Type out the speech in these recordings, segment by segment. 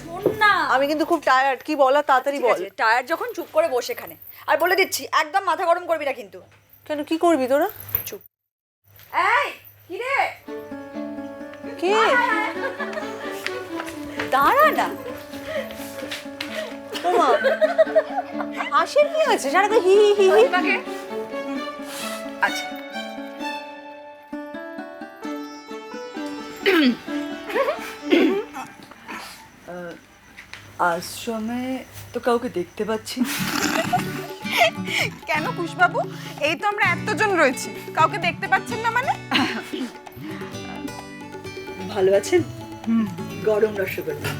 শোন না, আমি কিন্তু খুব টায়ার্ড। কি বলা তাড়াতাড়ি বল। টায়ার যখন চুপ করে বসে এখানে। আর বলে দিচ্ছি একদম মাথা গরম করবি না কিন্তু। কেন, কি করবি তোরা? চুপ। এই কি রে, কে? দাঁড়া না। ওমা, হাসির কি আছে? সারাদিন হি হি হি হি। আচ্ছা আশ্রমে তো কাউকে দেখতে পাচ্ছি না। কেন কুশবাবু, এই তো আমরা এতজন রয়েছি, কাউকে দেখতে পাচ্ছেন না মানে? ভালো আছেন? গরম রসগোল্লা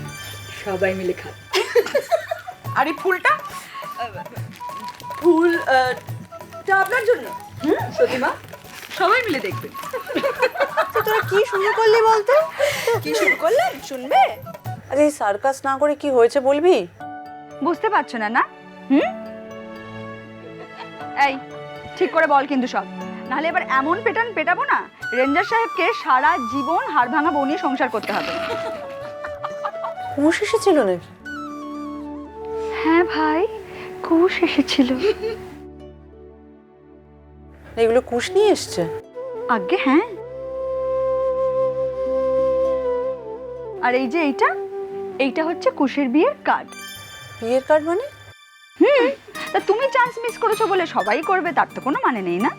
সবাই মিলে খান। আর এই ফুলটা? ফুলটা আপনার জন্য। সতীমা, সবাই মিলে দেখবেন। তো তোরা কি শুরু করলি বলতো? কি শুরু করলেন শুনবে? আরে এই সার্কাস না করে কি হয়েছে বলবি? বুঝতে পারছো না না? এই ঠিক করে বল কিন্তু সব, নাহলে এবার এমন পেটাবো না, রেঞ্জার সাহেবকে সারা জীবন হাড় ভাঙা বউ নিয়ে সংসার করতে হবে। কুশ এসেছিল নাকি? হ্যাঁ ভাই, কুশ এসেছিল। এগুলো কুশ নিয়ে এসছে? আগে হ্যাঁ। আর এই যে এইটা হচ্ছে কুশের বিয়ের কার্ড। বিয়ের কার্ড মানে? তা তুমি চান্স মিস করেছো বলে সবাই করবে তার তো কোনো মানে নেই না?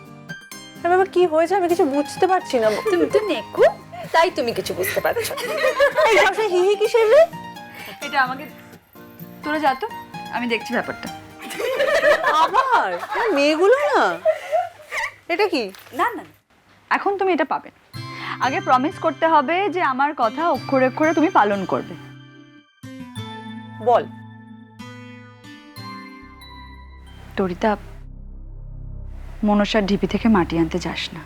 বাবা কি হয়েছে আমি কিছু বুঝতে পারছি না। তুমি তো নেকু, তাই তুমি কিছু বুঝতে পারছো। এই সবসময় হি হি কিসের রে? এটা আমাকে তোরা যা তো, আমি দেখছি ব্যাপারটা। আবার মেয়েগুলো না, এটা কি? না না, এখন তুমি এটা পাবে, আগে প্রমিস করতে হবে যে আমার কথা অক্ষরে অক্ষরে তুমি পালন করবে। বল। তরিতা, মনসার ঢিপি থেকে মাটি আনতে যাস না।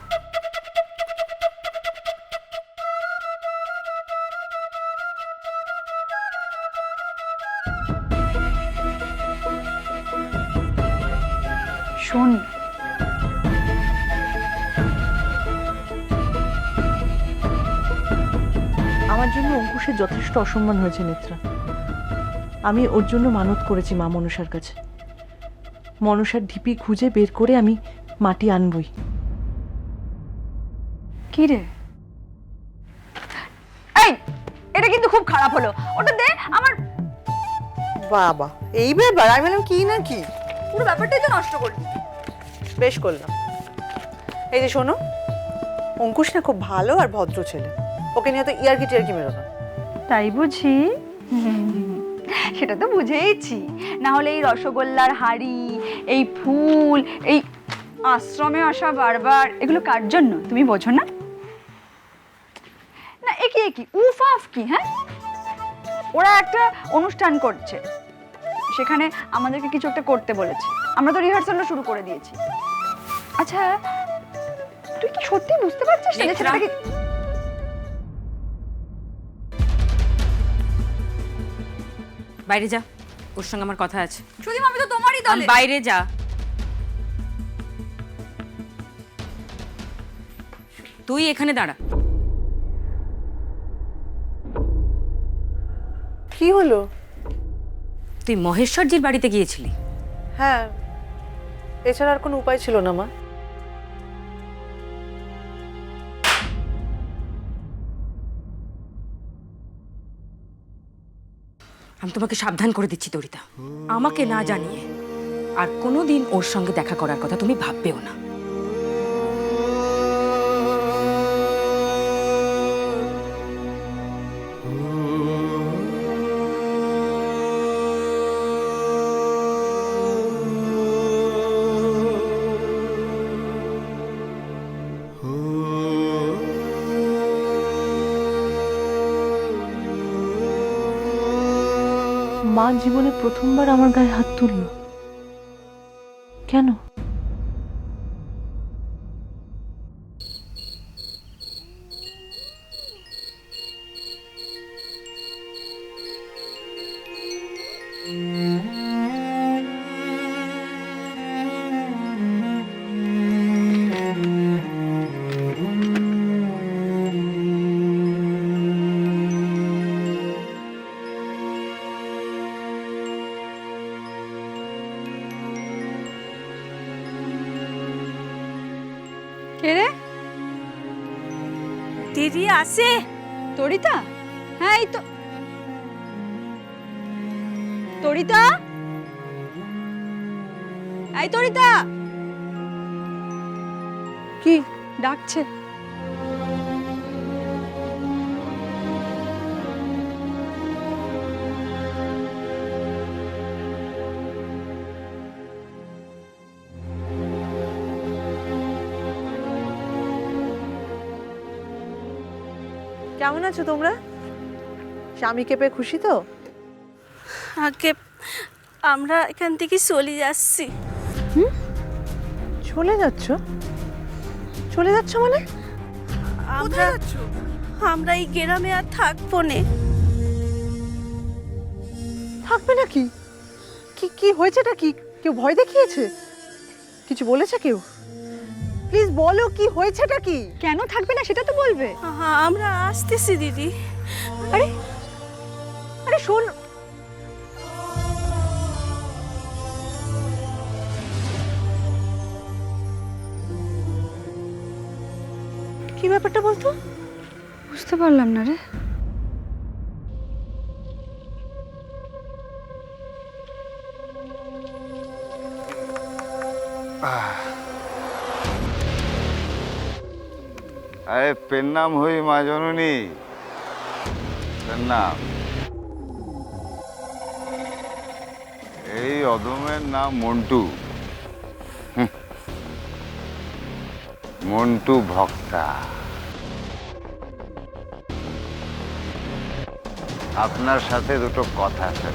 শোন, আমার জন্য অঙ্কুশের যথেষ্ট অসম্মান হয়েছে নেত্রা। আমি ওর জন্য মানত করেছি মা মনসার কাছে। মনসার ঢিপি খুঁজে বের করে আমি মাটি আনবই। কি রে? এই, এটা কিন্তু খুব খারাপ হলো। ওটা দে আমার। বাবা, এই ব্যাপার? আমি বললাম কি না কি, পুরো ব্যাপারটাই তো নষ্ট করলি। বেশ করলাম। এই যে শোনো, অঙ্কুশ না খুব ভালো আর ভদ্র ছেলে, ওকে নিয়ে তো ইয়ার্কি টিয়ার্কি মেরো না। তাই বুঝি? সেটা তো বুঝেইছি, না হলে এই রসগোল্লার হাড়ি, এই ফুল, এই আশ্রমে আসা বারবার, এগুলো কার জন্য তুমি বোঝো না? না একই উফ আফ কি? হ্যাঁ, ওরা একটা অনুষ্ঠান করছে, সেখানে আমাদেরকে কিছু একটা করতে বলেছে, আমরা তো রিহার্সালও শুরু করে দিয়েছি। আচ্ছা, তুই কি সত্যি বুঝতে পারছিস না যে সেটাকে? বাইরে যা, ওর সঙ্গে আমার কথা আছে। সতীমা, আমি তো তোমারই দলে। বাইরে যা। তুই এখানে দাঁড়া। কি হলো? তুই মহেশ্বরজির বাড়িতে গিয়েছিলি? হ্যাঁ, এছাড়া আর কোনো উপায় ছিল না মা। আমি তোমাকে সাবধান করে দিচ্ছি তরিতা, আমাকে না জানিয়ে আর কোনোদিন ওর সঙ্গে দেখা করার কথা তুমি ভাববেও না। মা জীবনে প্রথমবার আমার গায়ে হাত তুলল। কেন? কে রে? দিদি আসে। তরিতা? হ্যাঁ এই তো। তরিতা, এই তরিতা, কি? ডাকছে। কেমন আছো তোমরা? স্বামীকে পেয়ে খুশি তো? আগে আমরা এখান থেকে চলে যাচ্ছি। চলে যাচ্ছ? চলে যাচ্ছ মানে? আমরা এই গ্রামে আর থাকবো না। থাকবে নাকি? কি কি হয়েছেটা কি? কেউ ভয় দেখিয়েছে? কিছু বলেছে কেউ? প্লিজ বলো, কি হয়েছেটা কি? কেন থাকবে না সেটা তো বলবে। আমরা আসতেছি দিদি। আরে আরে শোন, কি ব্যাপারটা বলতো? বুঝতে পারলাম না রে। আরে পেন্নাম হই মা জননী, পেন্নাম। এই অদমের নাম মন্টু। মন্টু ভক্তা। আপনার সাথে দুটো কথা আছে।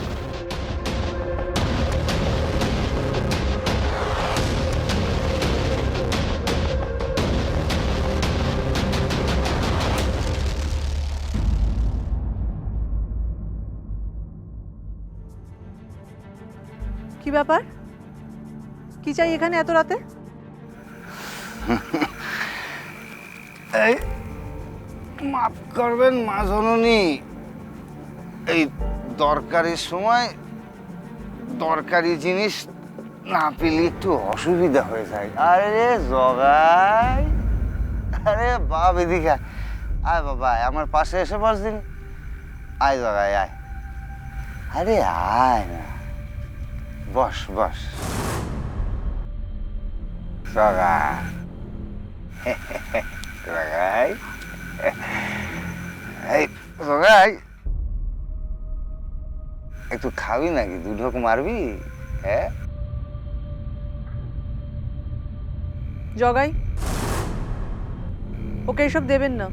কি ব্যাপার? কি চাই এখানে এত রাতে? এই মাফ করবেন মা জননী, এই দরকারি সময় দরকারি জিনিস না পেলে একটু অসুবিধা হয়ে যায়। আরে জগাই, আরে বাপ এদিকে আয়। আয় বাবা আয়, আমার পাশে এসে বস দিন। আয় জগাই আয়। আরে আয় না, বস বস। জগাই জগাই, এই জগাই একটু খাবি নাকি? দু ঢোক মারবি? হ্যাঁ জগাই, ওকে এসব দেবেন না।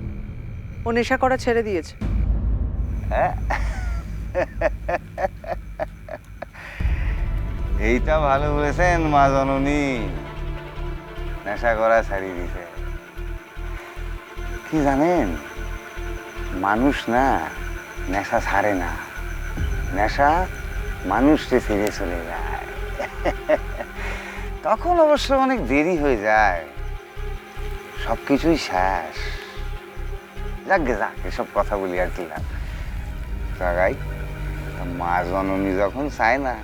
ও নেশা করা ছেড়ে দিয়েছে। হ্যাঁ, এইটা ভালো বলেছেন মা জননী, নেশা করা ছাড়িয়ে দিছে। কি জানেন, মানুষ না নেশা ছাড়ে না, নেশা মানুষকে ছেড়ে চলে যায়। তখন অবশ্য অনেক দেরি হয়ে যায়, সবকিছুই শেষ। যাকে যাক, এসব কথা বলি আর কি লাভ। জাগাই, মা জননী যখন চায় না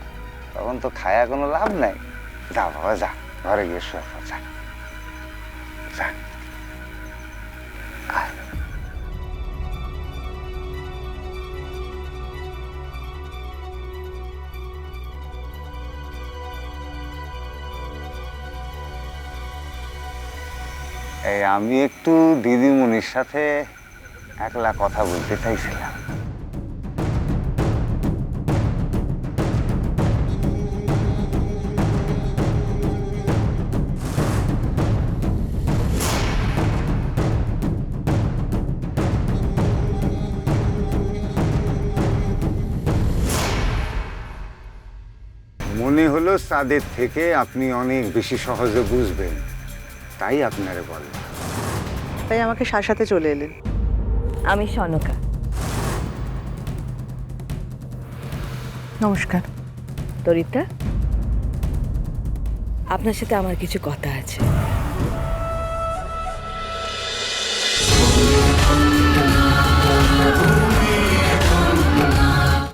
তখন তো খায়া কোনো লাভ নাই। যা বাবা যা, ঘরে গিয়ে শুয়ে পড়, যা যা। আয়। এই আমি একটু দিদিমণির সাথে একলা কথা বলতে চাইছিলাম। মনে হলো চাঁদের থেকে আপনি অনেক বেশি সহজে বুঝবেন, তাই আপনারে বললাম। তাই আমাকে শাসাতে চলে এলেন। আমি সনকা। নমস্কার। তরিতা, আপনার সাথে আমার কিছু কথা আছে।